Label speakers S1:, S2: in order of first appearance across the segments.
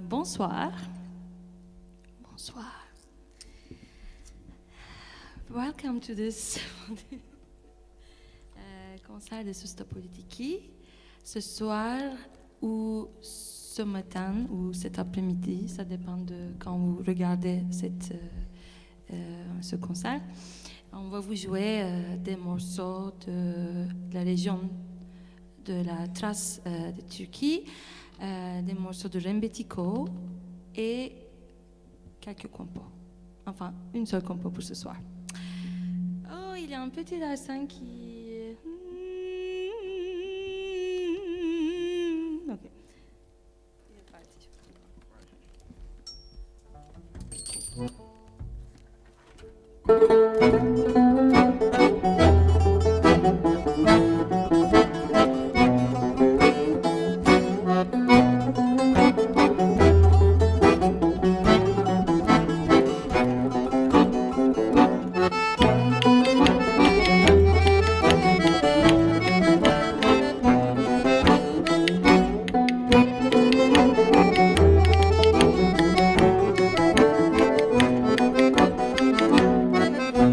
S1: Bonsoir. Bonsoir. Welcome to this concert de Sostopolitiki. Ce soir ou ce matin ou cet après-midi, ça dépend de quand vous regardez ce concert. On va vous jouer des morceaux de la région de la Thrace de Turquie, des morceaux de Rembetiko et quelques compos. Enfin, une seule compo pour ce soir. Oh, il y a un petit Larsen qui... Ok. Il est parti.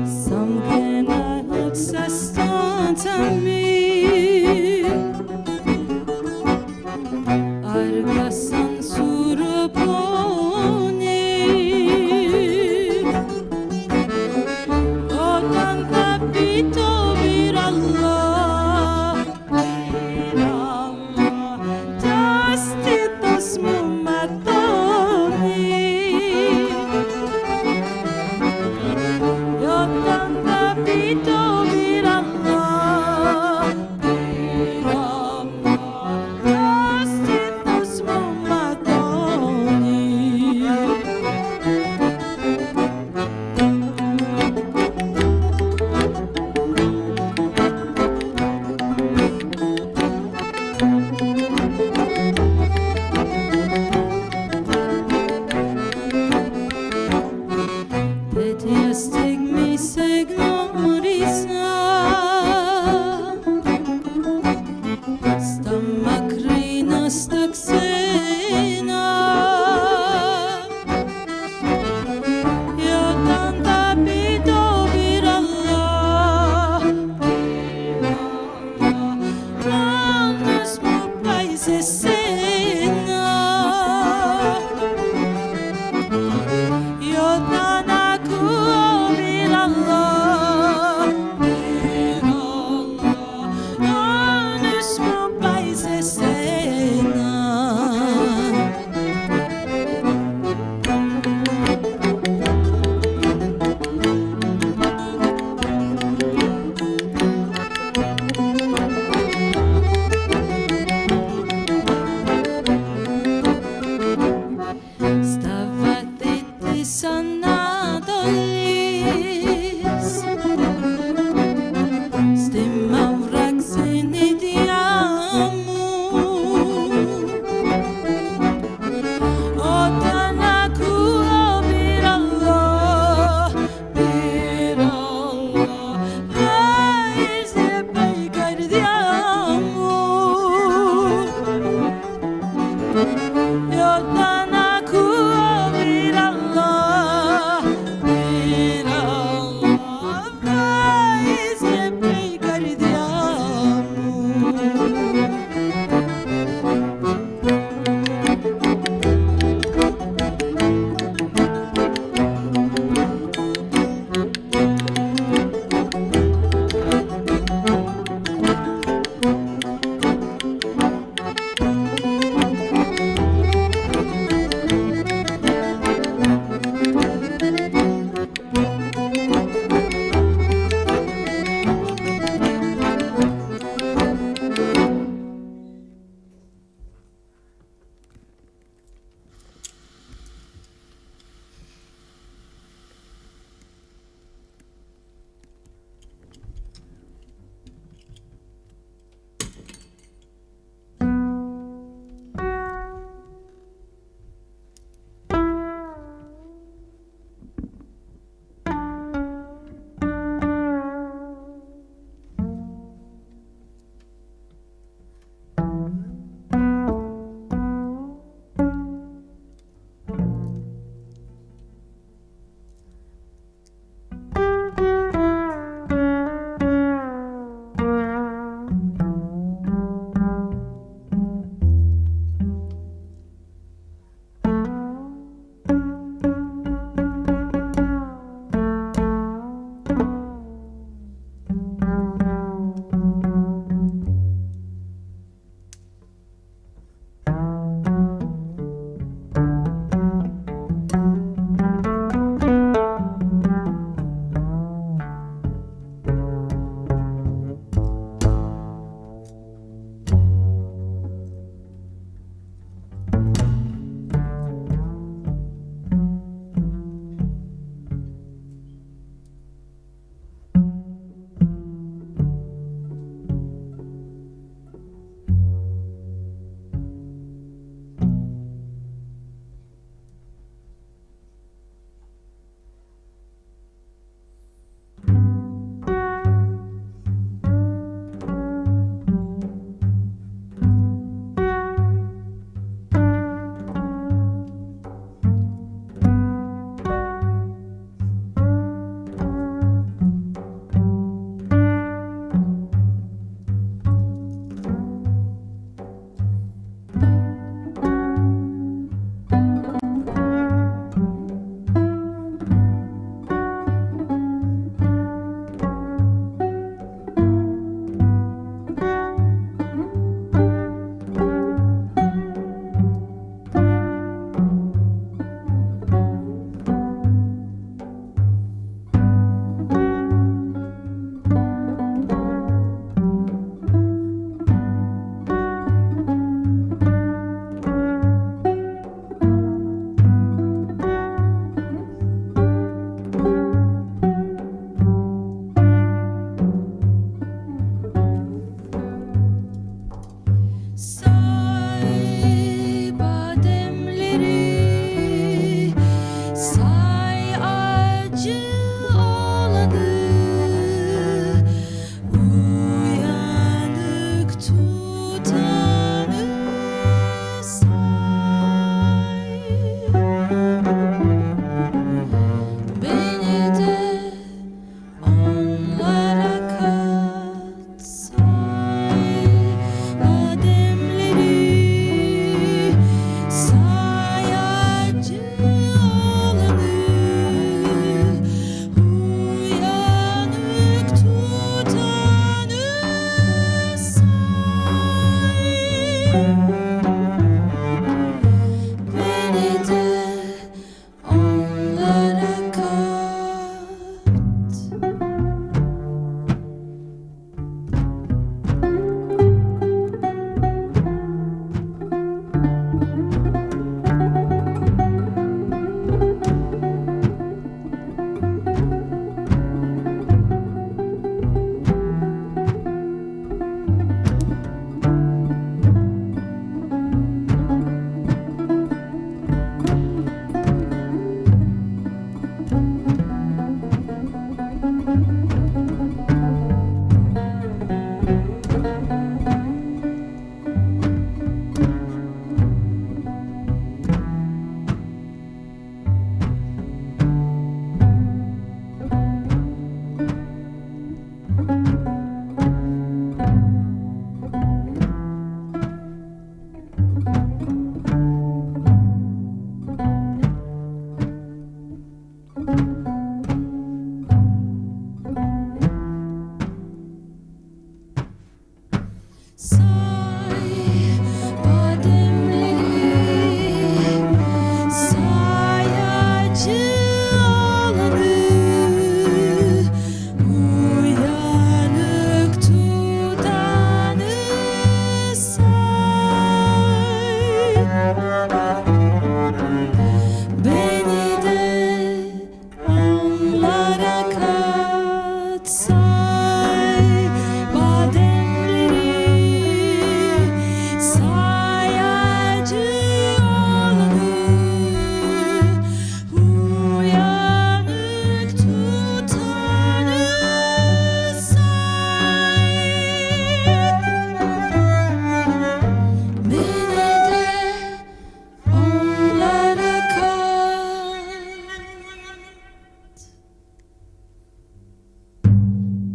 S2: Some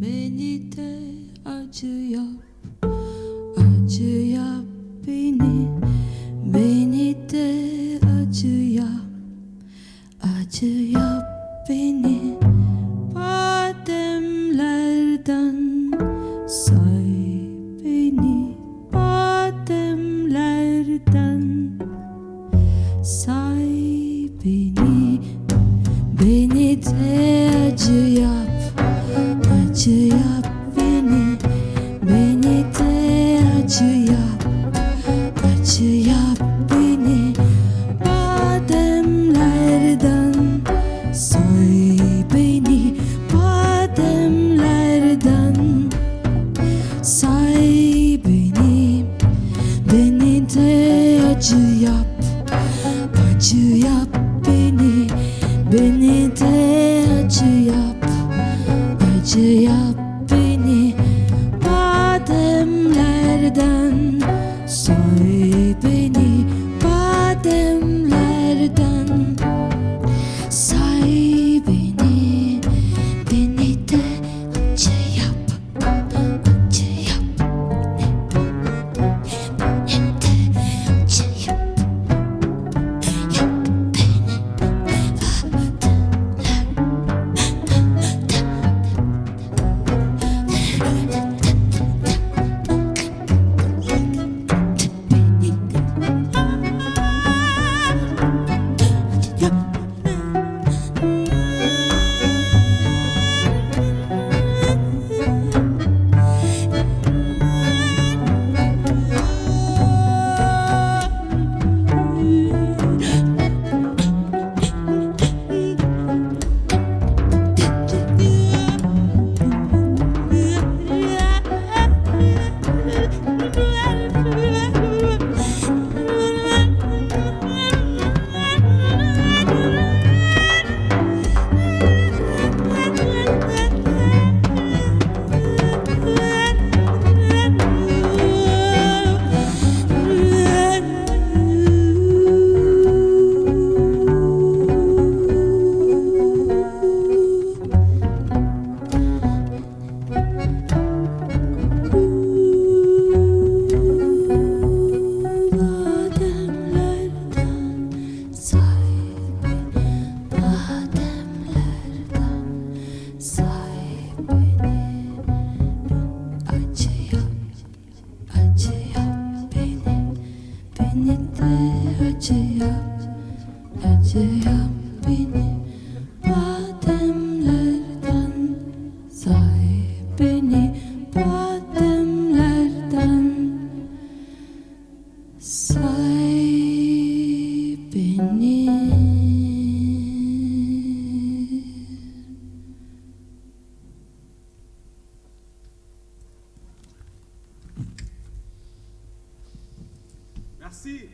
S1: beni de acı yap, acı yap beni, beni de acı yap, acı yap beni. Bademlerden say beni, bademlerden say beni, beni de acı yap, acı yap beni, beni de acı yap, acı yap beni. Bademlerden say beni, bademlerden say beni, beni de acı yap, acı yap beni, beni de acı yap, acı yap beni. Bademlerden say beni, bademlerden say beni, beni de acı yap, acı yap, beni de acı yap, yap beni.
S2: Merci.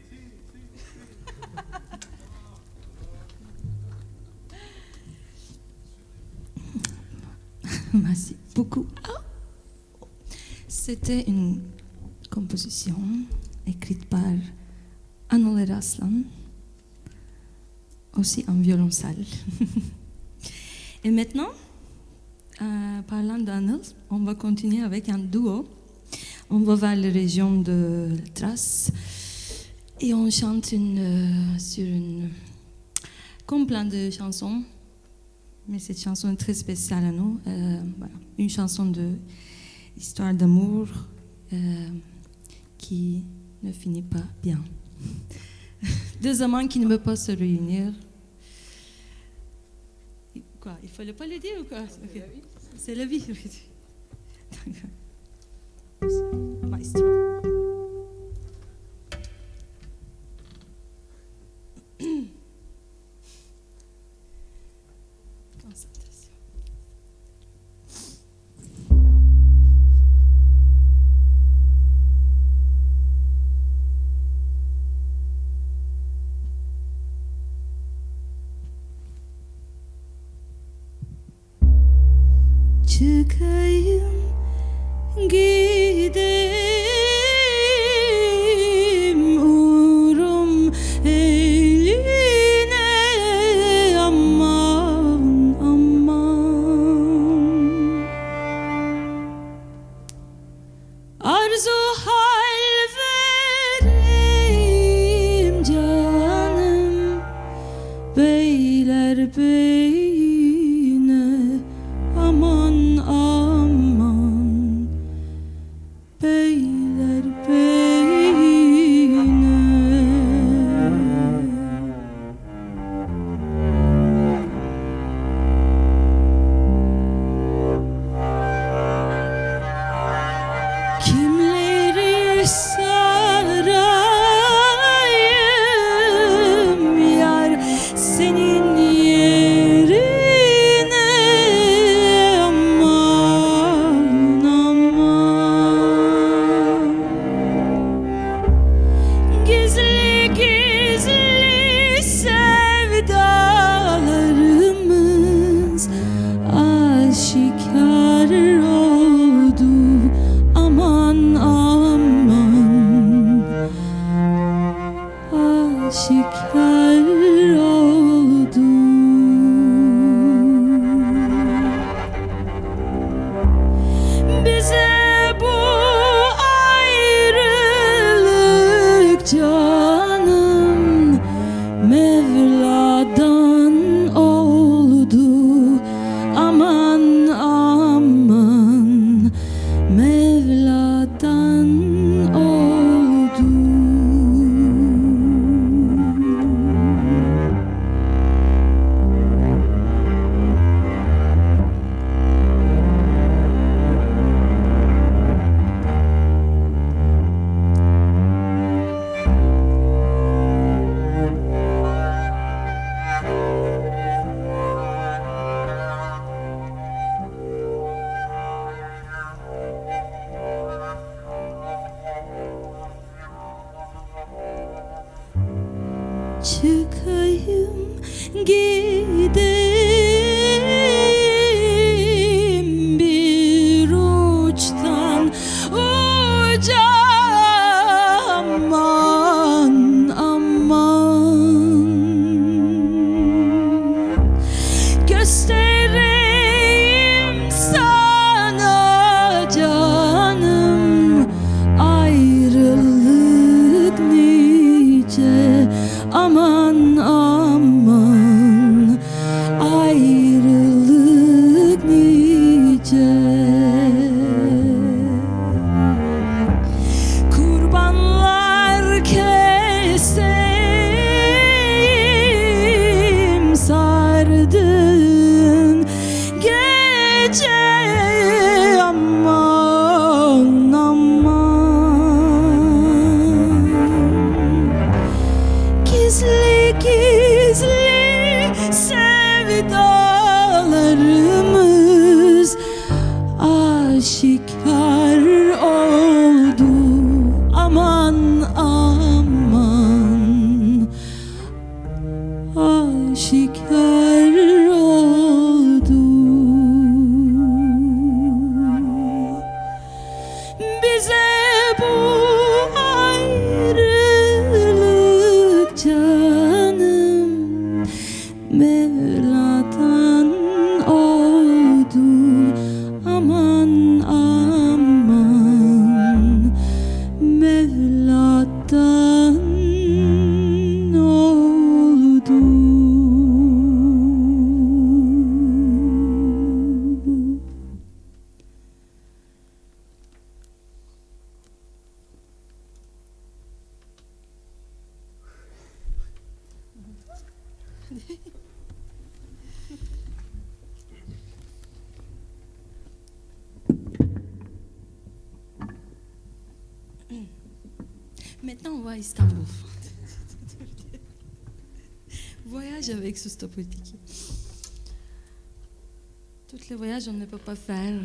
S1: Merci beaucoup. C'était une composition écrite par Anıl Eraslan, aussi en violoncelle. Et maintenant, parlant d'Anıl, on va continuer avec un duo. On va vers la région de la Thrace et on chante sur comme plein de chansons, mais cette chanson est très spéciale à nous. Voilà, une chanson d'histoire d'amour qui ne finit pas bien. Deux amants qui ne peuvent pas se réunir. Quoi, il fallait pas le dire ou quoi? Okay. C'est la vie. D'accord. Maestro. Concentration. Çıkayım gideyim uğrum eline, aman aman. beylerbeyine, aman aman, beylerbeyine. Kimleri sarayım yar senin yerine, aman aman. Gizli gizli sevdalarımız aşikar oldu, aman aman, aşikar oldu. Bize bu ayrılık canım Mevla'dan oldu, aman aman, Mevla'dan oldu. Çıkayım gideyim bir uçtan uca, aman aman. Göstereyim sana canım ayrılık nice, aman aman, ayrılık nice. Kurbanlar keseyim sardığın gece, aman aman. Gizli gizli sevdalarımız aşikar oldu, aman aman, aşikar oldu. Bize bu ayrılık canım Mevla'dan oldu, aman aman, Mevla'dan oldu. Maintenant, on va à Istanbul. Voyage avec Soustopoltiki. Tous les voyages, on ne peut pas faire.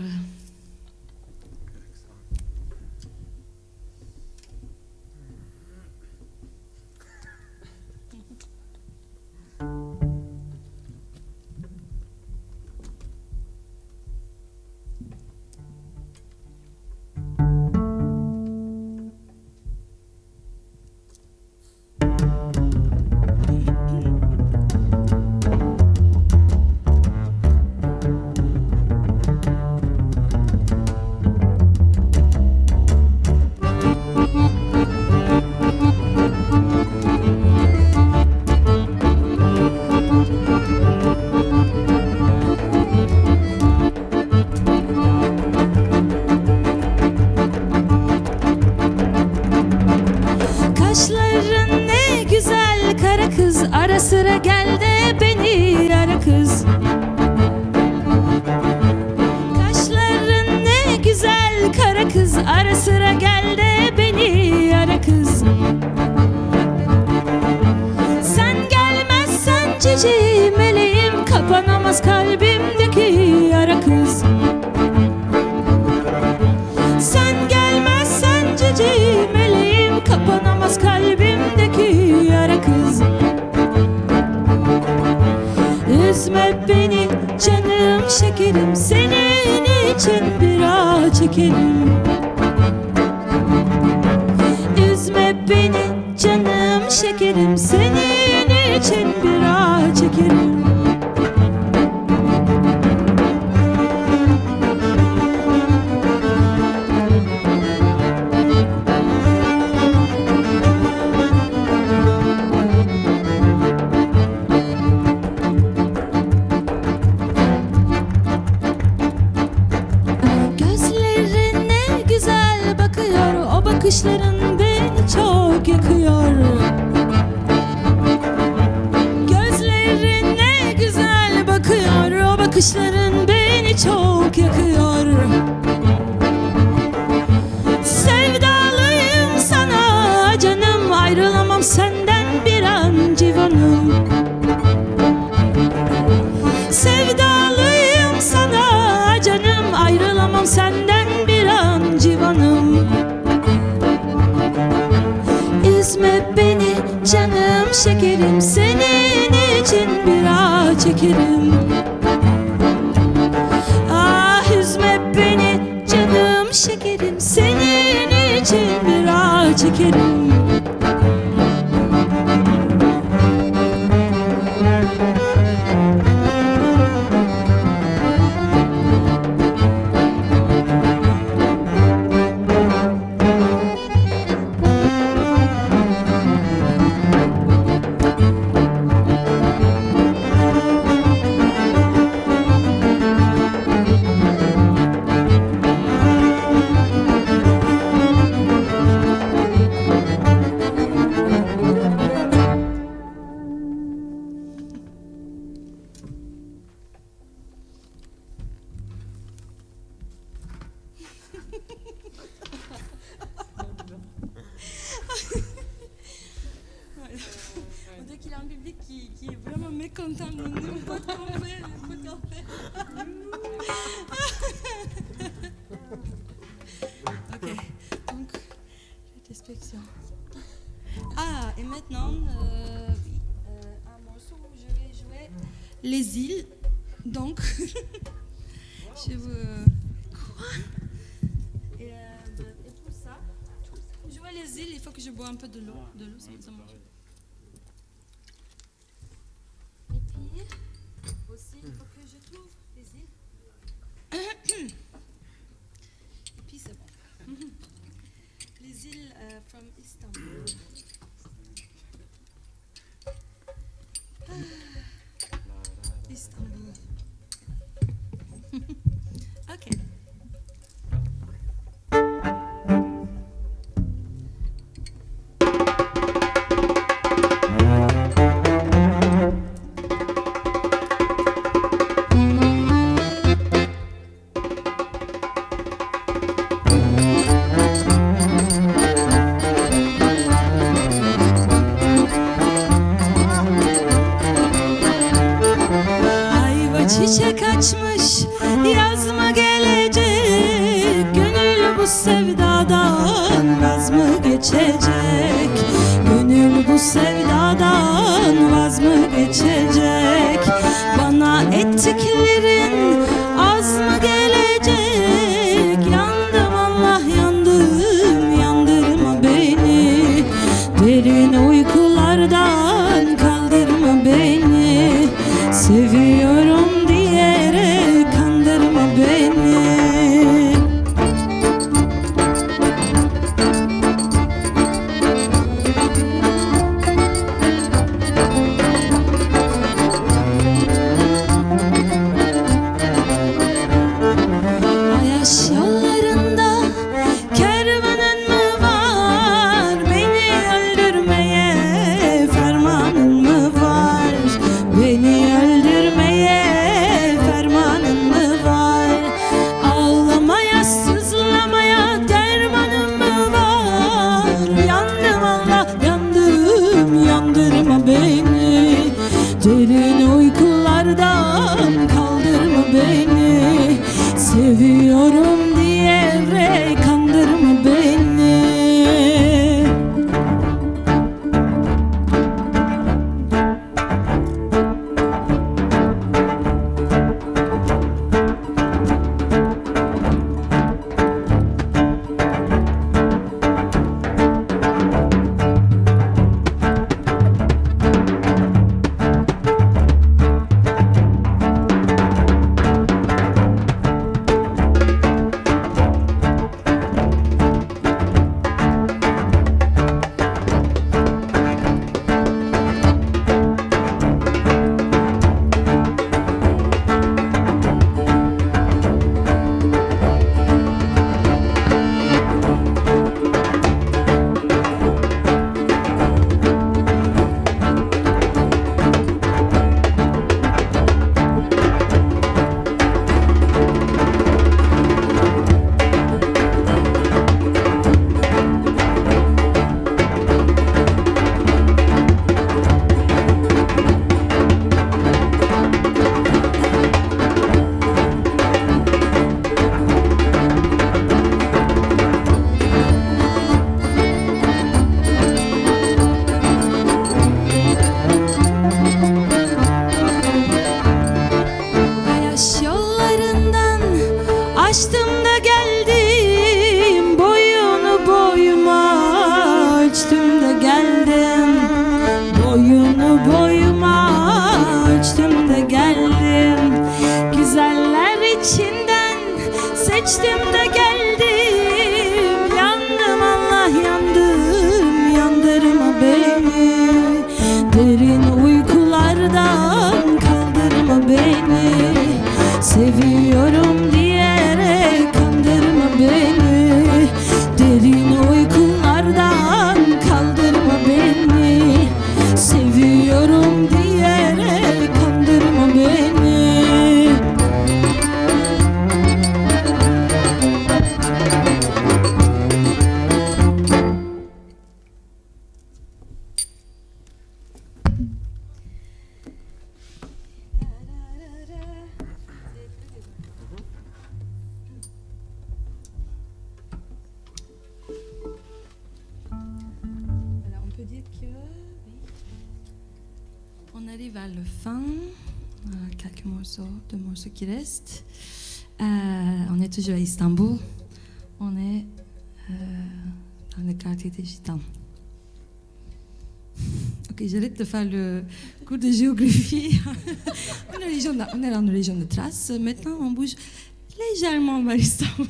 S1: kapanamaz kalbimdeki yara kız. Sen gelmezsen cici meleğim, kapanamaz kalbimdeki yara kız. Üzme beni canım şekerim, senin için bir ağ çekerim. Üzme beni canım şekerim, senin için bir ağ çekerim. Gözlerine güzel bakıyor, o bakışların beni çok yakıyor. Gözlerine güzel bakıyor, o bakışların beni çok yakıyor. Sevdalıyım sana canım, ayrılamam senden bir an civanım. Sevdalıyım sana canım, ayrılamam senden bir an civanım. Üzme beni canım şekerim, senin için bir ağ çekerim. Ah üzme beni canım şekerim, senin için bir ağ çekerim. On dirait qu'il a un public qui est vraiment mécontent de nous, pas qu'on fait, pas qu'on fait. Ok, donc, rétrospection. Ah, et maintenant, oui, un morceau où je vais jouer les îles. Donc, je vous... Quoi? Et pour ça, pour jouer les îles, il faut que je bois un peu de l'eau. De l'eau, ça marche. Et puis, aussi, il faut que je trouve les îles. Et puis, c'est bon. Les îles from Istanbul. Istanbul. Ok. seviyorum diyerek kandırma beni. Açtım da geldim, boyunu boyuma ölçtüm de geldim, boyunu boyuma ölçtüm de geldim. Güzeller içinden seçtim de geldim. Yandım Allah yandım, yandırma beni. Derin uykulardan kaldırma beni. Seviyorum diyerek kandırma beni. Derin uykulardan kaldırma beni. Seviyorum diyerek kandırma beni. On arrive vers le fin, quelques morceaux, deux morceaux qui restent. On est toujours à Istanbul, on est dans le quartier des Gitans. Ok, j'arrête de faire le cours de géographie. On est dans la région de Thrace. Maintenant, on bouge légèrement vers Istanbul,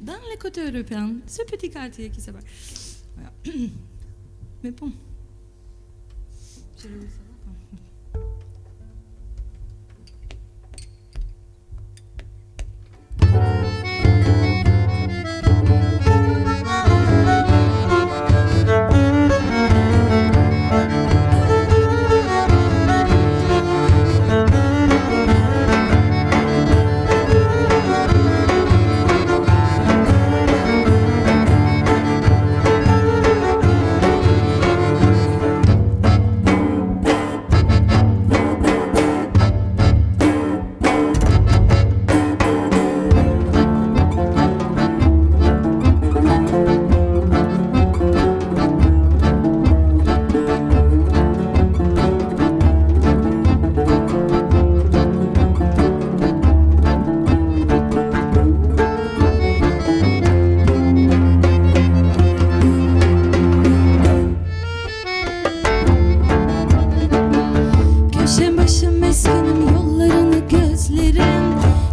S1: dans les côtés européens, ce petit quartier qui s'appelle. Voilà. Mais bon, je le sais.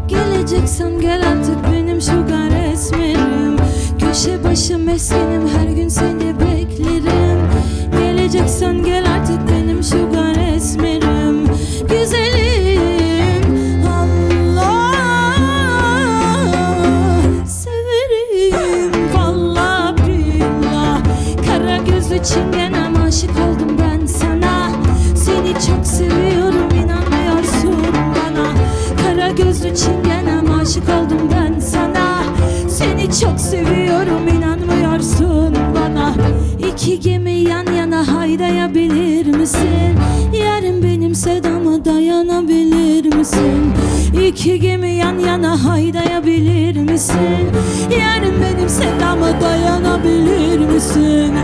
S1: Geleceksen gel artık benim sugar esmerim. Köşe başım esmerim, her gün seni beklerim. Geleceksen gel artık benim sugar esmerim. Güzelim Allah, severim vallahi billah. Kara gözlü çingenem, aşık oldum ben sana. Seni çok seviyorum, inanmıyorsun bana. Kara gözlü çingenem, aşık oldum ben sana. Seni çok seviyorum, inanmıyorsun bana. İki gemi yan yana haydayabilir misin? Yarın benim sedama dayanabilir misin?
S2: İki gemi yan yana haydayabilir misin? Yarın benim sevdama dayanabilir misin?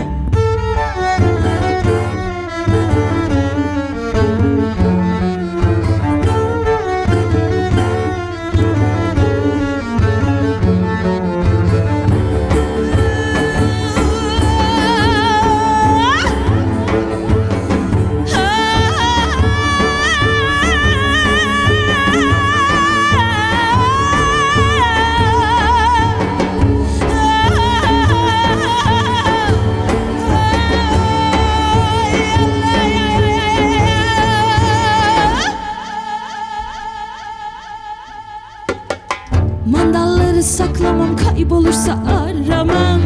S2: Mandalları saklamam, kaybolursa aramam.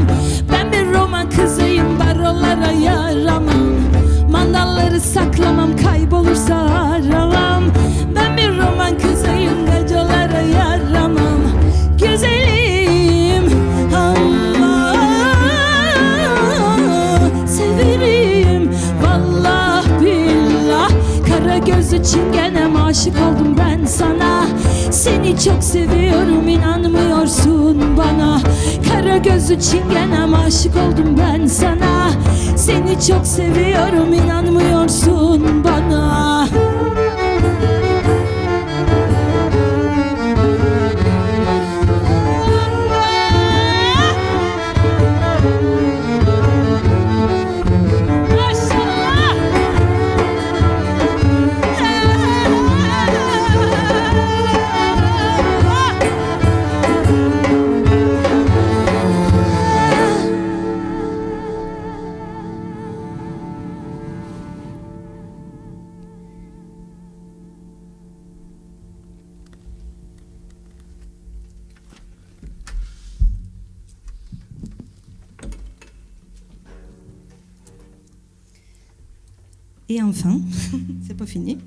S2: Ben bir roman kızıyım, barolara yaramam. Mandalları saklamam, kaybolursa aramam. Ben bir roman kızıyım, gecelara yaramam. Güzelim Allah, severim vallah billah. Kara gözlü çingenem, aşık oldum ben sana. Seni çok seviyorum, inanmıyorsun bana. Kara gözlü çingenem, aşık oldum ben sana. Seni çok seviyorum, inanmıyorsun bana. Et enfin, c'est pas fini.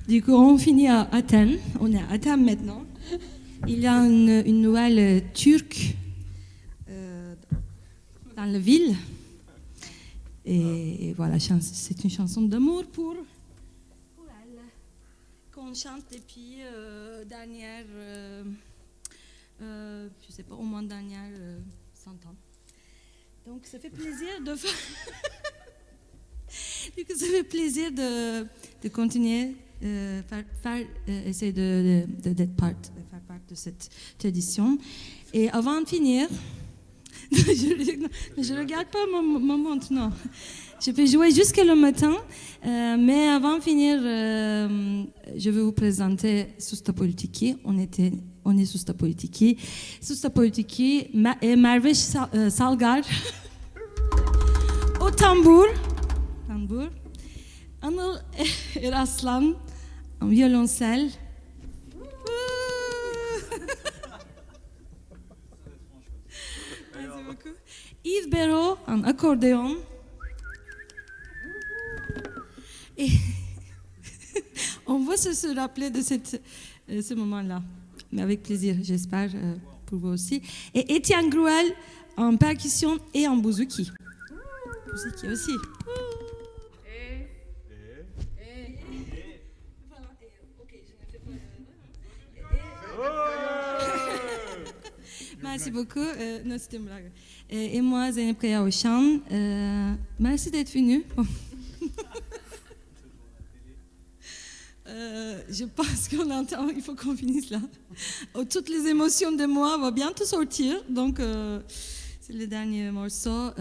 S2: Du coup, on finit à Athènes. On est à Athènes maintenant. Il y a une nouvelle turque dans la ville. Et voilà, c'est une chanson d'amour pour elle, qu'on chante depuis dernière, je sais pas, au moins dernière 100 ans. Donc ça fait plaisir de faire... Du coup, ça fait plaisir de continuer, essayer de faire part de cette tradition. Et avant de finir, je ne regarde pas mon montre, non. Je peux jouer jusqu'à le matin, mais avant de finir, je vais vous présenter Susta Politiki. On est Susta Politiki. Susta Politiki et Merve Salgar au tambour. Anıl Eraslan en violoncelle. Merci beaucoup. Yves Béraud en accordéon. Et on va se rappeler de ce moment-là, mais avec plaisir, j'espère, pour vous aussi. Et Étienne Grouel en percussion et en bouzouki. Bouzouki aussi. Merci beaucoup. Non, c'était une blague. Et moi, Zeynep Kaya au chant. Merci d'être venu. Je pense qu'on entend, il faut qu'on finisse là. Toutes les émotions de moi vont bientôt sortir, donc c'est le dernier morceau.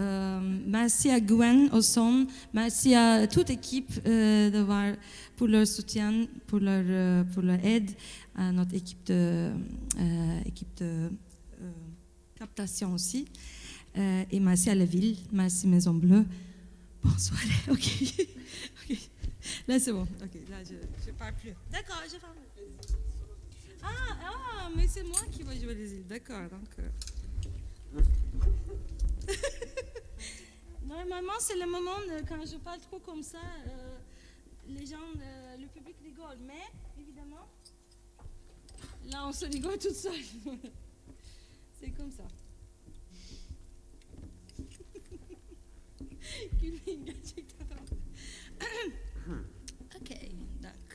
S2: Merci à Gwen au son, merci à toute l'équipe pour leur soutien, pour leur aide, à notre équipe de captation aussi. Et merci à la ville, merci Maison Bleue. Bonsoir. Ok. Là, c'est bon. Ok, là, je parle plus. D'accord, je parle plus. Ah, mais c'est moi qui vais jouer les îles. D'accord, donc... Normalement, c'est le moment, quand je parle trop comme ça, les gens, le public rigole. Mais, évidemment, là, on se rigole toute seule. C'est comme ça. Gülmeyin gerçekten. Okey, donc.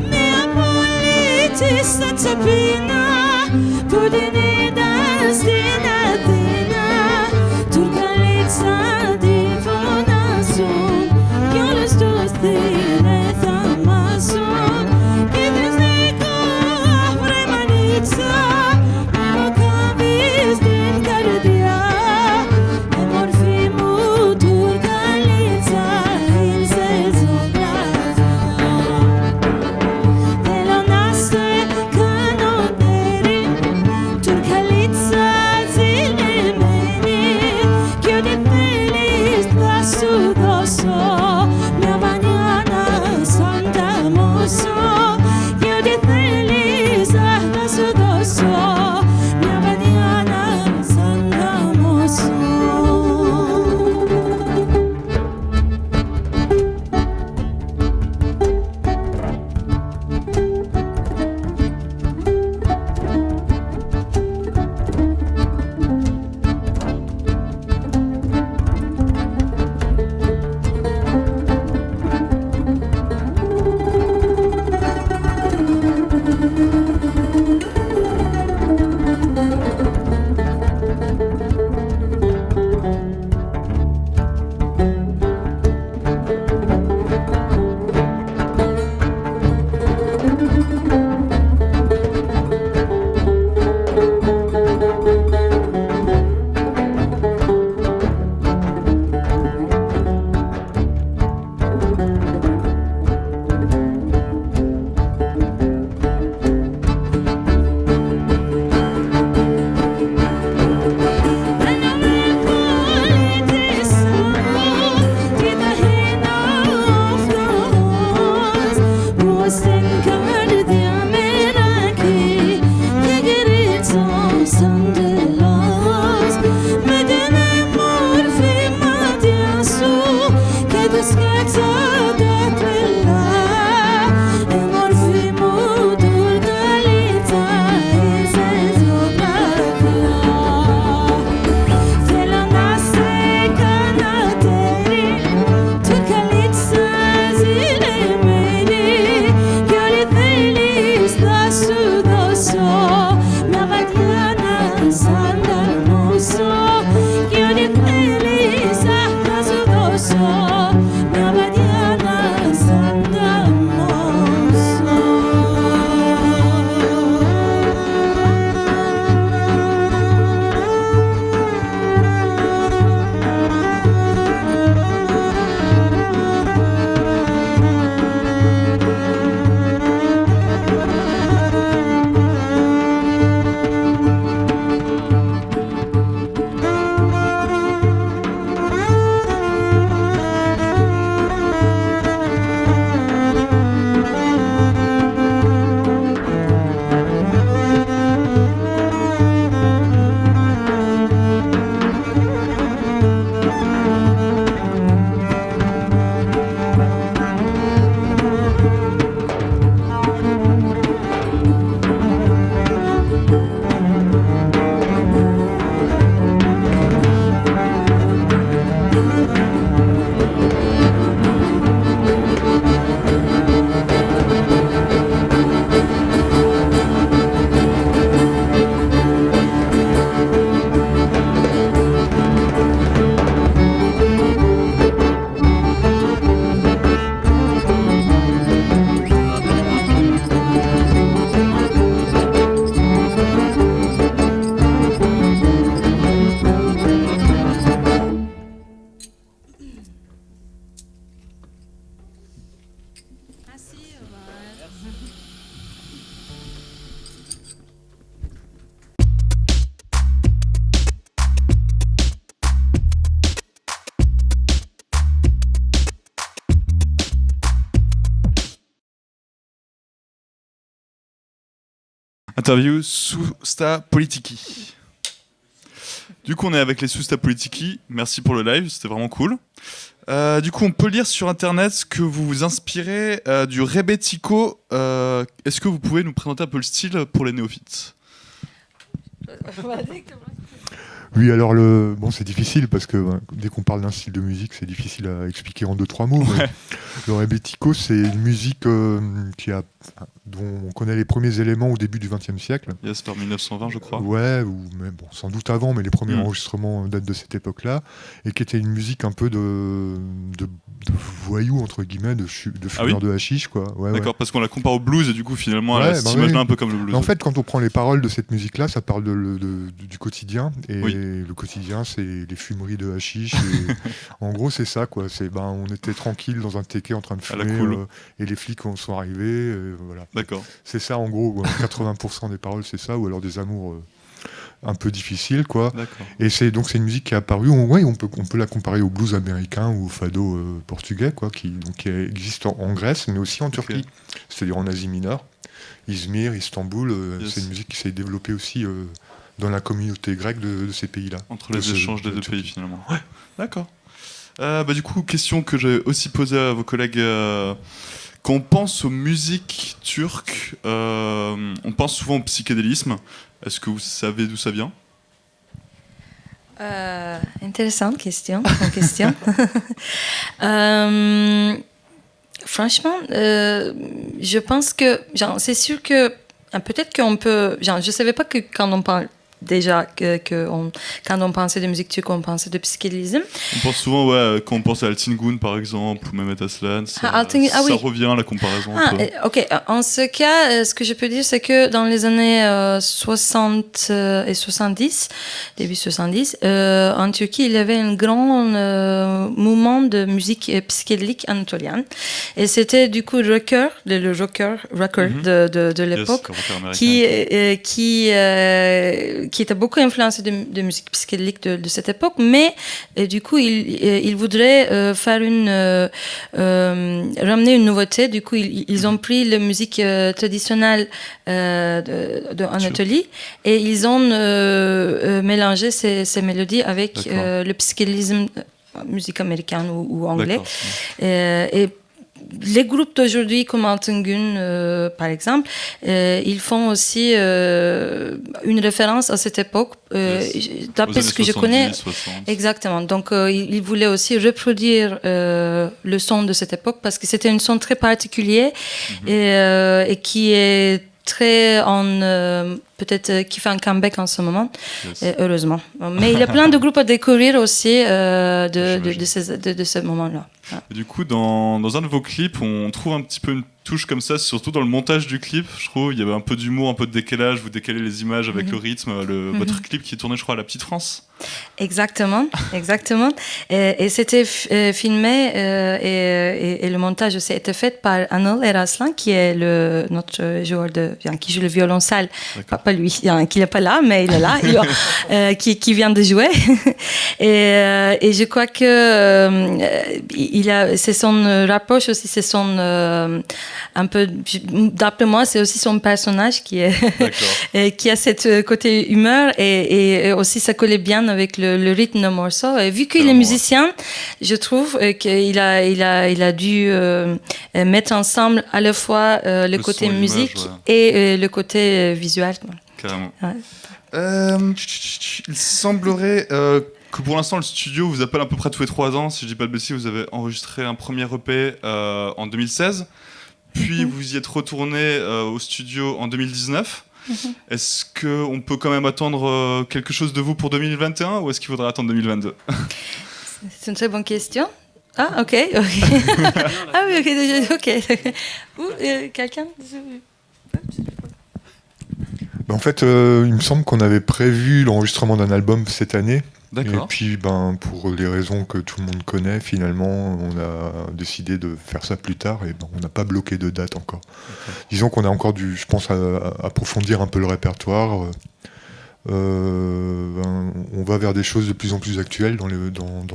S2: Mia politis senza pena, pudine da stina.
S3: interview Sousta Politiki. Du coup, on est avec les Sousta Politiki. Merci pour le live, c'était vraiment cool. Du coup, on peut lire sur Internet que vous vous inspirez du rebetiko. Est-ce que vous pouvez nous présenter un peu le style pour les néophytes?
S4: Oui, alors c'est difficile parce que dès qu'on parle d'un style de musique, c'est difficile à expliquer en 2-3 mots.
S3: Ouais.
S4: Le rebetiko, c'est une musique dont on connaît les premiers éléments au début du XXe siècle.
S3: Yes, vers 1920, je crois.
S4: Ouais, mais sans doute avant, mais les premiers enregistrements datent de cette époque-là, et qui était une musique un peu de voyous, entre guillemets, de fumeurs de hashish, quoi. Ouais,
S3: d'accord, parce qu'on la compare au blues, et du coup, finalement, elle a cette image-là un peu comme le blues.
S4: En fait, quand on prend les paroles de cette musique-là, ça parle du quotidien, et le quotidien, c'est les fumeries de hashish, et en gros, c'est ça, quoi. On était tranquille dans un téké en train de fumer,
S3: cool.
S4: Et les flics sont arrivés, voilà.
S3: D'accord.
S4: C'est ça, en gros, 80% des paroles, c'est ça, ou alors des amours un peu difficiles, quoi.
S3: D'accord.
S4: Et c'est une musique qui est apparue, on peut la comparer au blues américain ou au fado portugais, quoi, qui existe en Grèce, mais aussi en Turquie, c'est-à-dire en Asie mineure. Izmir, Istanbul, c'est une musique qui s'est développée aussi dans la communauté grecque de ces pays-là.
S3: Entre les échanges des deux pays, finalement.
S4: Ouais.
S3: D'accord. Du coup, question que j'ai aussi posée à vos collègues. Quand on pense aux musiques turques, on pense souvent au psychédélisme. Est-ce que vous savez d'où ça vient?
S1: Intéressante question. Franchement, je pense que, c'est sûr que peut-être qu'on peut. Je savais pas que quand on parle déjà quand on pensait de musique turque, on pensait de psychédélisme.
S3: On pense souvent, quand on pense à Altingun par exemple, ou Mehmet Aslan, ça revient la comparaison.
S1: Ok, en ce cas, ce que je peux dire, c'est que dans les années 60 et 70, début 70, en Turquie, il y avait un grand mouvement de musique psychédélique anatolienne. Et c'était du coup le rocker de l'époque, qui était beaucoup influencé de musique psychédélique de cette époque, mais du coup, il voudrait ramener une nouveauté. Du coup, ils ont pris la musique traditionnelle d'Anatolie et ils ont mélangé ces mélodies avec le psychédélisme, musique américaine ou anglais. Et les groupes d'aujourd'hui comme Altingun, par exemple, ils font aussi une référence à cette époque, d'après ce que je connais.
S3: 60.
S1: Exactement. Donc, ils voulaient aussi reproduire le son de cette époque parce que c'était un son très particulier et qui est très peut-être qui fait un comeback en ce moment, heureusement. Mais il y a plein de groupes à découvrir aussi de ce moment-là.
S3: Et du coup, dans un de vos clips, on trouve un petit peu une touche comme ça, surtout dans le montage du clip, je trouve. Il y avait un peu d'humour, un peu de décalage, vous décalez les images avec le rythme. Votre clip qui est tourné, je crois, à la Petite France.
S1: Exactement. Et c'était filmé et le montage aussi a été fait par Anıl Eraslan, qui est notre joueur qui joue le violoncelle. Pas lui, qui n'est pas là, mais il est là, qui vient de jouer. Et je crois que c'est son rapproche aussi, c'est son un peu, d'après moi, c'est aussi son personnage qui a cette côté humeur et aussi ça collait bien avec le rythme du morceau. Et vu qu'il est musicien, je trouve qu'il a dû mettre ensemble à la fois le côté musique et le côté visuel.
S3: Carrément. Il semblerait que pour l'instant le studio vous appelle à peu près tous les 3 ans, si je dis pas de bêtises. Vous avez enregistré un premier EP en 2016, puis vous y êtes retourné au studio en 2019. Est-ce qu'on peut quand même attendre quelque chose de vous pour 2021 ou est-ce qu'il faudra attendre 2022?
S1: C'est une très bonne question. Ah, ok. Ah oui, ok. Ou quelqu'un?
S4: En fait, il me semble qu'on avait prévu l'enregistrement d'un album cette année.
S3: D'accord.
S4: Et puis, pour les raisons que tout le monde connaît, finalement, on a décidé de faire ça plus tard et on n'a pas bloqué de date encore. Disons qu'on a encore dû, je pense, approfondir un peu le répertoire. On va vers des choses de plus en plus actuelles dans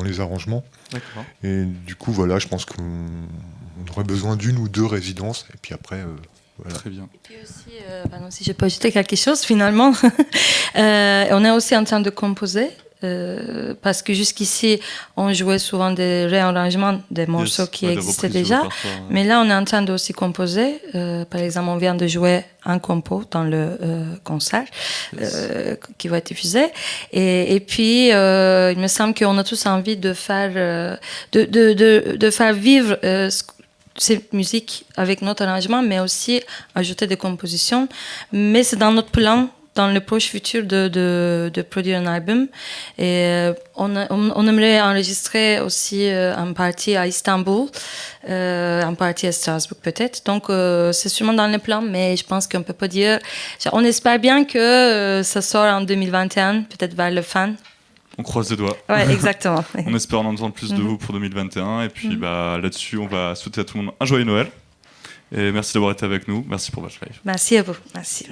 S4: les arrangements.
S3: D'accord.
S4: Et du coup, voilà, je pense qu'on aurait besoin d'une ou deux résidences. Et puis après, Voilà.
S3: Très bien.
S1: Et puis aussi, pardon, si je peux ajouter quelque chose, finalement, on est aussi en train de composer. Parce que jusqu'ici, on jouait souvent des réarrangements des morceaux qui existaient déjà. Mais là, on est en train de aussi composer. Par exemple, on vient de jouer un compo dans le concert qui va être diffusé. Et puis, il me semble qu'on a tous envie de faire, de faire vivre ces musiques avec notre arrangement, mais aussi ajouter des compositions. Mais c'est dans notre plan dans le proche futur de produire un album. Et on aimerait enregistrer aussi en partie à Istanbul, en partie à Strasbourg peut-être. Donc c'est sûrement dans les plans, mais je pense qu'on ne peut pas dire... On espère bien que ça sort en 2021, peut-être vers le fin.
S3: On croise les doigts.
S1: Ouais, exactement.
S3: On espère en entendre plus de vous pour 2021. Et puis là-dessus, on va souhaiter à tout le monde un joyeux Noël. Et merci d'avoir été avec nous. Merci pour votre live.
S1: Merci à vous. Merci.